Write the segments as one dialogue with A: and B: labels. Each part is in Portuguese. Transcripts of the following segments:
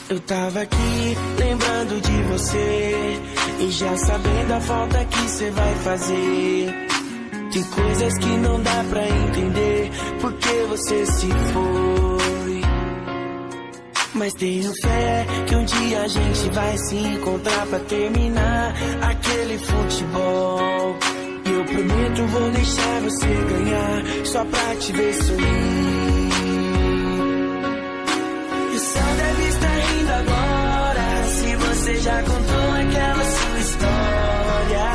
A: Eu tava aqui lembrando de você e já sabendo a falta que cê vai fazer. Tem coisas que não dá pra entender porque você se foi. Mas tenho fé que um dia a gente vai se encontrar pra terminar aquele futebol. Eu prometo vou deixar você ganhar só pra te ver sorrir. E o céu deve estar rindo agora se você já contou aquela sua história.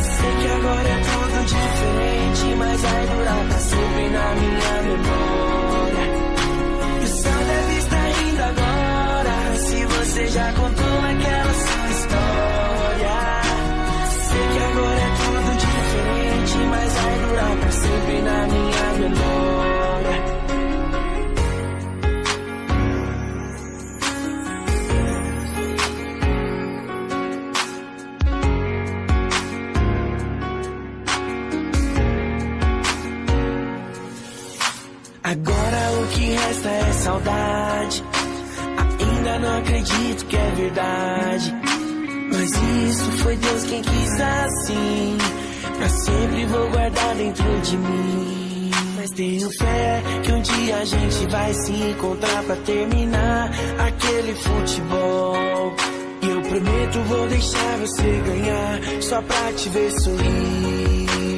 A: Sei que agora é tudo diferente, mas vai durar pra sempre na minha memória. E o céu deve estar rindo agora se você já contou aquela sua história. Sei que agora é tudo diferente, mas vai durar pra sempre na minha memória. Agora o que resta é saudade. Ainda não acredito que é verdade, mas isso foi Deus quem quis assim. Pra sempre vou guardar dentro de mim. Mas tenho fé que um dia a gente vai se encontrar pra terminar aquele futebol. E eu prometo vou deixar você ganhar só pra te ver sorrir.